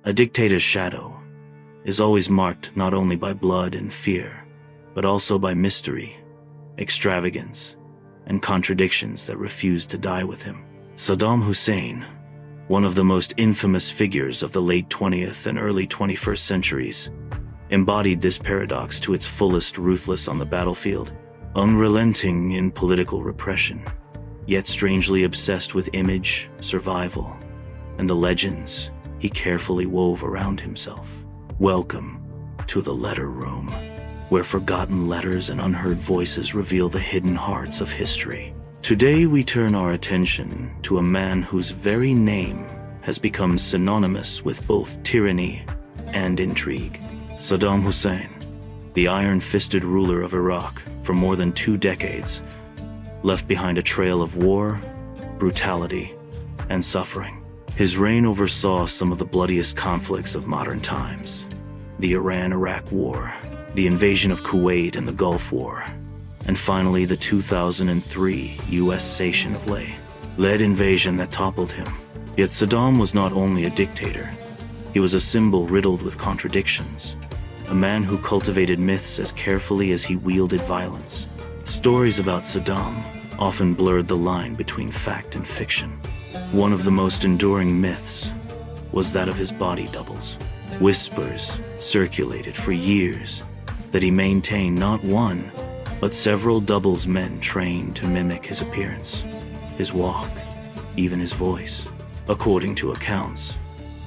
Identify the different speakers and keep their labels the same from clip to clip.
Speaker 1: A dictator's shadow is always marked not only by blood and fear, but also by mystery, extravagance, and contradictions that refuse to die with him. Saddam Hussein, one of the most infamous figures of the late 20th and early 21st centuries, embodied this paradox to its fullest. Ruthless on the battlefield, unrelenting in political repression, yet strangely obsessed with image, survival, and the legends he carefully wove around himself. Welcome to the letter room, where forgotten letters and unheard voices reveal the hidden hearts of history. Today we turn our attention to a man whose very name has become synonymous with both tyranny and intrigue. Saddam Hussein, the iron-fisted ruler of Iraq for more than 2 decades, left behind a trail of war, brutality, and suffering. His reign oversaw some of the bloodiest conflicts of modern times: the Iran-Iraq War, the invasion of Kuwait and the Gulf War, and finally the 2003 U.S. Saddam-led invasion that toppled him. Yet Saddam was not only a dictator, he was a symbol riddled with contradictions, a man who cultivated myths as carefully as he wielded violence. Stories about Saddam often blurred the line between fact and fiction. One of the most enduring myths was that of his body doubles. Whispers circulated for years that he maintained not one, but several doubles, men trained to mimic his appearance, his walk, even his voice. According to accounts,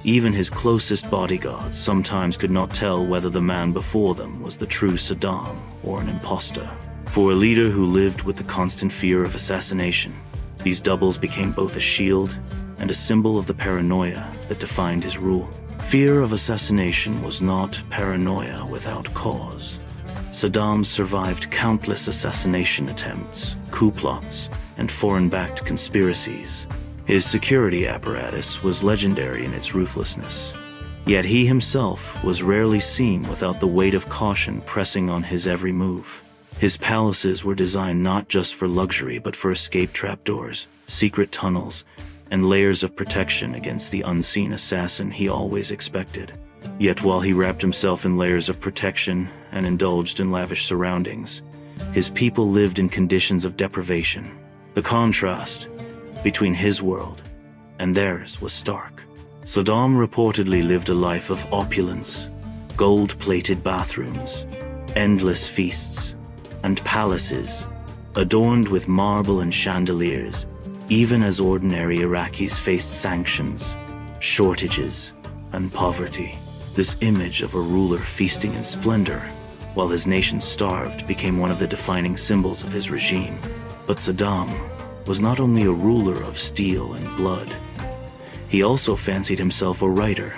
Speaker 1: even his closest bodyguards sometimes could not tell whether the man before them was the true Saddam or an imposter. For a leader who lived with the constant fear of assassination, these doubles became both a shield and a symbol of the paranoia that defined his rule. Fear of assassination was not paranoia without cause. Saddam survived countless assassination attempts, coup plots, and foreign-backed conspiracies. His security apparatus was legendary in its ruthlessness. Yet he himself was rarely seen without the weight of caution pressing on his every move. His palaces were designed not just for luxury but for escape trapdoors, secret tunnels, and layers of protection against the unseen assassin he always expected. Yet while he wrapped himself in layers of protection and indulged in lavish surroundings, his people lived in conditions of deprivation. The contrast between his world and theirs was stark. Saddam reportedly lived a life of opulence, gold-plated bathrooms, endless feasts, and palaces adorned with marble and chandeliers, even as ordinary Iraqis faced sanctions, shortages, and poverty. This image of a ruler feasting in splendor while his nation starved became one of the defining symbols of his regime. But Saddam was not only a ruler of steel and blood, he also fancied himself a writer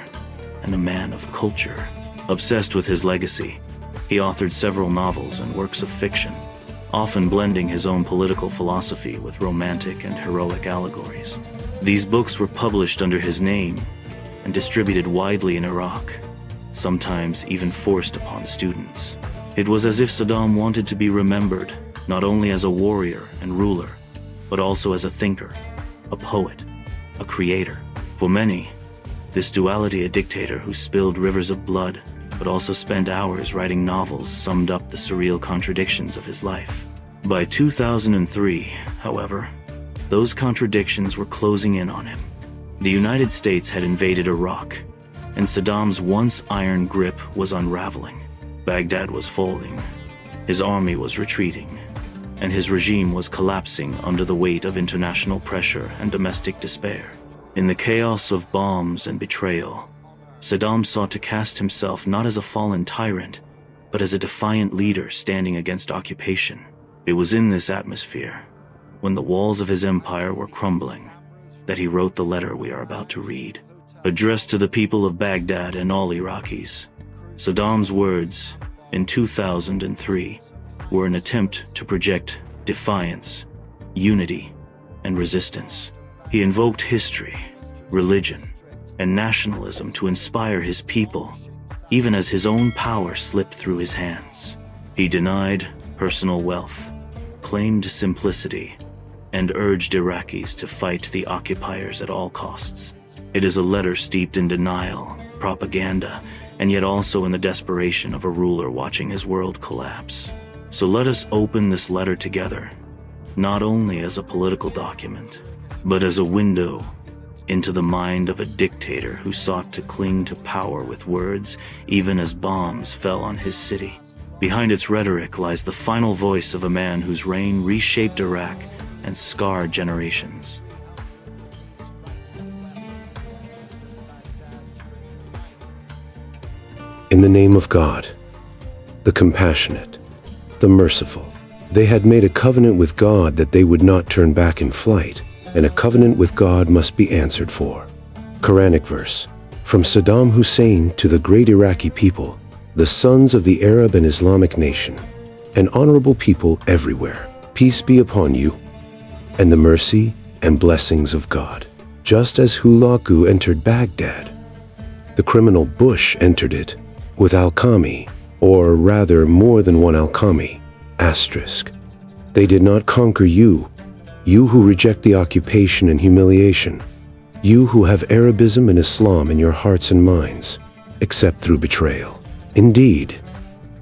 Speaker 1: and a man of culture. Obsessed with his legacy, he authored several novels and works of fiction, often blending his own political philosophy with romantic and heroic allegories. These books were published under his name and distributed widely in Iraq, sometimes even forced upon students. It was as if Saddam wanted to be remembered not only as a warrior and ruler, but also as a thinker, a poet, a creator. For many, this duality, a dictator who spilled rivers of blood but also spent hours writing novels, summed up the surreal contradictions of his life. By 2003, however, those contradictions were closing in on him. The United States had invaded Iraq, and Saddam's once iron grip was unraveling. Baghdad was falling, his army was retreating, and his regime was collapsing under the weight of international pressure and domestic despair. In the chaos of bombs and betrayal, Saddam sought to cast himself not as a fallen tyrant, but as a defiant leader standing against occupation. It was in this atmosphere, when the walls of his empire were crumbling, that he wrote the letter we are about to read. Addressed to the people of Baghdad and all Iraqis, Saddam's words in 2003 were an attempt to project defiance, unity, and resistance. He invoked history, religion, and nationalism to inspire his people, even as his own power slipped through his hands. He denied personal wealth, claimed simplicity, and urged Iraqis to fight the occupiers at all costs. It is a letter steeped in denial, propaganda, and yet also in the desperation of a ruler watching his world collapse. So let us open this letter together, not only as a political document, but as a window into the mind of a dictator who sought to cling to power with words even as bombs fell on his city. Behind its rhetoric lies the final voice of a man whose reign reshaped Iraq and scarred generations.
Speaker 2: In the name of God, the compassionate, the merciful, they had made a covenant with God that they would not turn back in flight, and a covenant with God must be answered for. Quranic verse. From Saddam Hussein to the great Iraqi people, the sons of the Arab and Islamic nation, and honorable people everywhere, peace be upon you, and the mercy and blessings of God. Just as Hulagu entered Baghdad, the criminal Bush entered it with Al-Qami, or rather more than one Al-Qami, asterisk. They did not conquer you, you who reject the occupation and humiliation, you who have Arabism and Islam in your hearts and minds, except through betrayal. Indeed,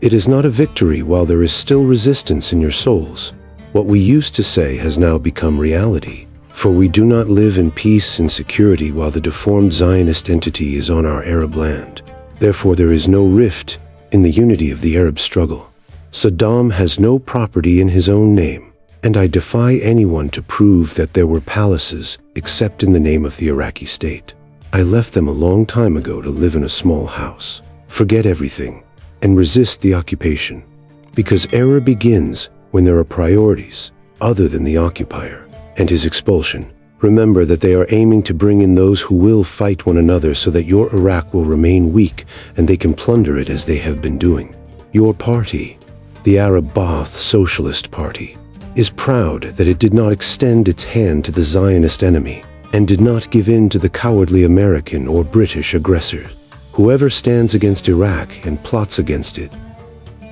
Speaker 2: it is not a victory while there is still resistance in your souls. What we used to say has now become reality, for we do not live in peace and security while the deformed Zionist entity is on our Arab land. Therefore, there is no rift in the unity of the Arab struggle. Saddam has no property in his own name, and I defy anyone to prove that there were palaces except in the name of the Iraqi state. I left them a long time ago to live in a small house. Forget everything and resist the occupation, because error begins when there are priorities other than the occupier and his expulsion. Remember that they are aiming to bring in those who will fight one another so that your Iraq will remain weak and they can plunder it as they have been doing. Your party, the Arab Ba'ath Socialist Party, is proud that it did not extend its hand to the Zionist enemy and did not give in to the cowardly American or British aggressors. Whoever stands against Iraq and plots against it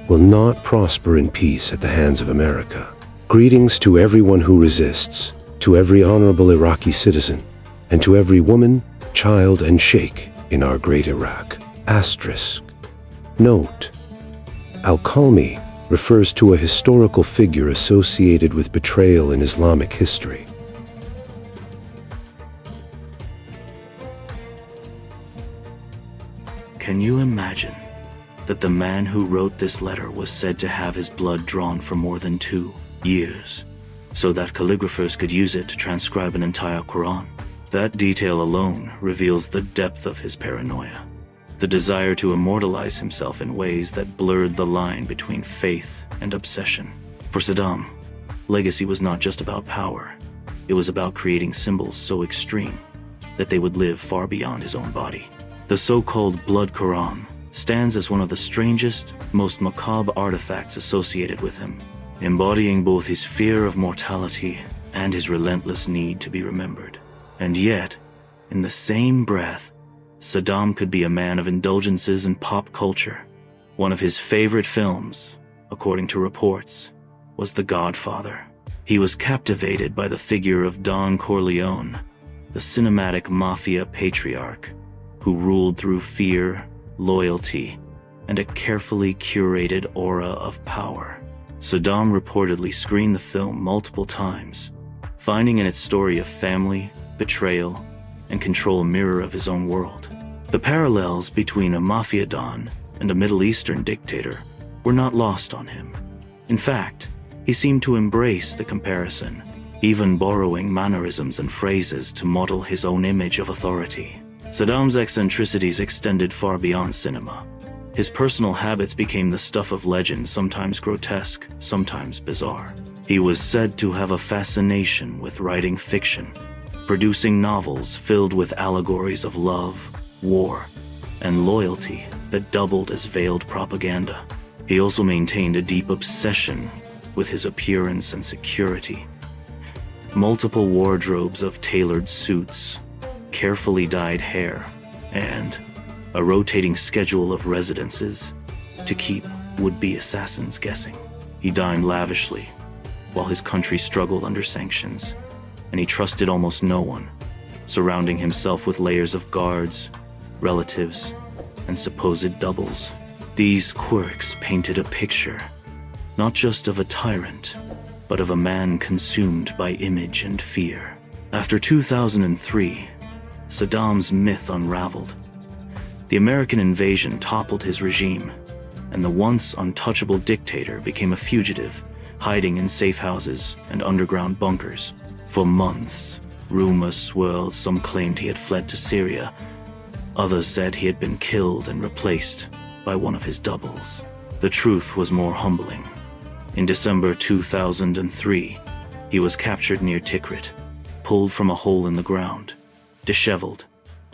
Speaker 2: will not prosper in peace at the hands of America. Greetings to everyone who resists, to every honorable Iraqi citizen, and to every woman, child, and sheikh in our great Iraq. Asterisk. Note: Al-Qami refers to a historical figure associated with betrayal in Islamic history.
Speaker 1: Can you imagine that the man who wrote this letter was said to have his blood drawn for more than 2 years, so that calligraphers could use it to transcribe an entire Quran? That detail alone reveals the depth of his paranoia, the desire to immortalize himself in ways that blurred the line between faith and obsession. For Saddam, legacy was not just about power. It was about creating symbols so extreme that they would live far beyond his own body. The so-called Blood Quran stands as one of the strangest, most macabre artifacts associated with him, embodying both his fear of mortality and his relentless need to be remembered. And yet, in the same breath, Saddam could be a man of indulgences and pop culture. One of his favorite films, according to reports, was The Godfather. He was captivated by the figure of Don Corleone, the cinematic mafia patriarch, who ruled through fear, loyalty, and a carefully curated aura of power. Saddam reportedly screened the film multiple times, finding in its story of family, betrayal, and control a mirror of his own world. The parallels between a mafia don and a Middle Eastern dictator were not lost on him. In fact, he seemed to embrace the comparison, even borrowing mannerisms and phrases to model his own image of authority. Saddam's eccentricities extended far beyond cinema. His personal habits became the stuff of legend, sometimes grotesque, sometimes bizarre. He was said to have a fascination with writing fiction, producing novels filled with allegories of love, war, and loyalty that doubled as veiled propaganda. He also maintained a deep obsession with his appearance and security. Multiple wardrobes of tailored suits, carefully dyed hair, and a rotating schedule of residences to keep would-be assassins guessing. He dined lavishly while his country struggled under sanctions, and he trusted almost no one, surrounding himself with layers of guards, relatives, and supposed doubles. These quirks painted a picture, not just of a tyrant, but of a man consumed by image and fear. After 2003, Saddam's myth unraveled. The American invasion toppled his regime, and the once untouchable dictator became a fugitive, hiding in safe houses and underground bunkers. For months, rumors swirled. Some claimed he had fled to Syria. Others said he had been killed and replaced by one of his doubles. The truth was more humbling. In December 2003, he was captured near Tikrit, pulled from a hole in the ground, disheveled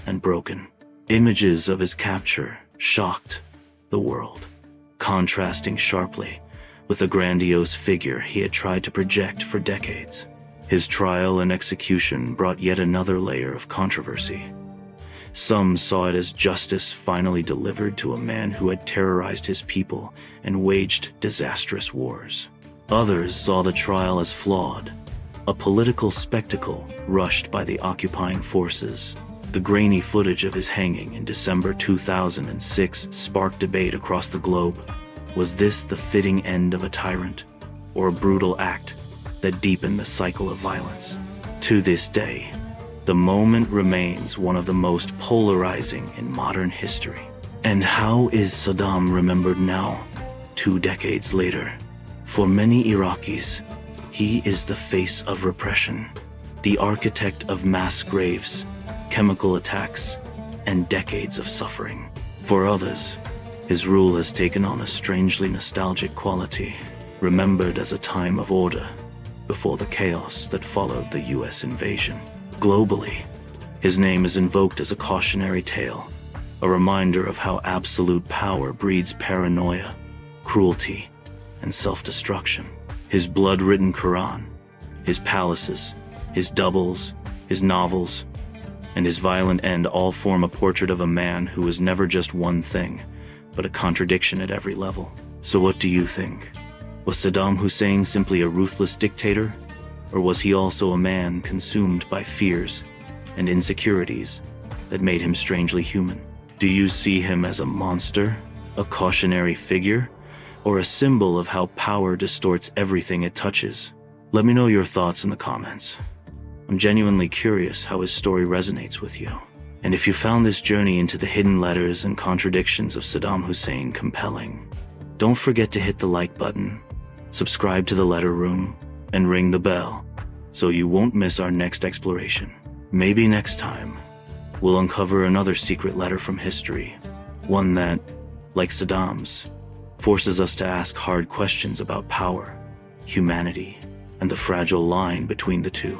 Speaker 1: and broken. Images of his capture shocked the world, contrasting sharply with the grandiose figure he had tried to project for decades. His trial and execution brought yet another layer of controversy. Some saw it as justice finally delivered to a man who had terrorized his people and waged disastrous wars. Others saw the trial as flawed, a political spectacle rushed by the occupying forces. The grainy footage of his hanging in December 2006 sparked debate across the globe. Was this the fitting end of a tyrant, or a brutal act that deepened the cycle of violence? To this day, the moment remains one of the most polarizing in modern history. And how is Saddam remembered now, 2 decades later? For many Iraqis, he is the face of repression, the architect of mass graves, chemical attacks, and decades of suffering. For others, his rule has taken on a strangely nostalgic quality, remembered as a time of order before the chaos that followed the US invasion. Globally, his name is invoked as a cautionary tale, a reminder of how absolute power breeds paranoia, cruelty, and self-destruction. His blood-written Quran, his palaces, his doubles, his novels, and his violent end all form a portrait of a man who was never just one thing, but a contradiction at every level. So what do you think? Was Saddam Hussein simply a ruthless dictator? Or was he also a man consumed by fears and insecurities that made him strangely human? Do you see him as a monster, a cautionary figure, or a symbol of how power distorts everything it touches? Let me know your thoughts in the comments. I'm genuinely curious how his story resonates with you. And if you found this journey into the hidden letters and contradictions of Saddam Hussein compelling, don't forget to hit the like button, subscribe to the Letter Room, and ring the bell so you won't miss our next exploration. Maybe next time, we'll uncover another secret letter from history, one that, like Saddam's, forces us to ask hard questions about power, humanity, and the fragile line between the two.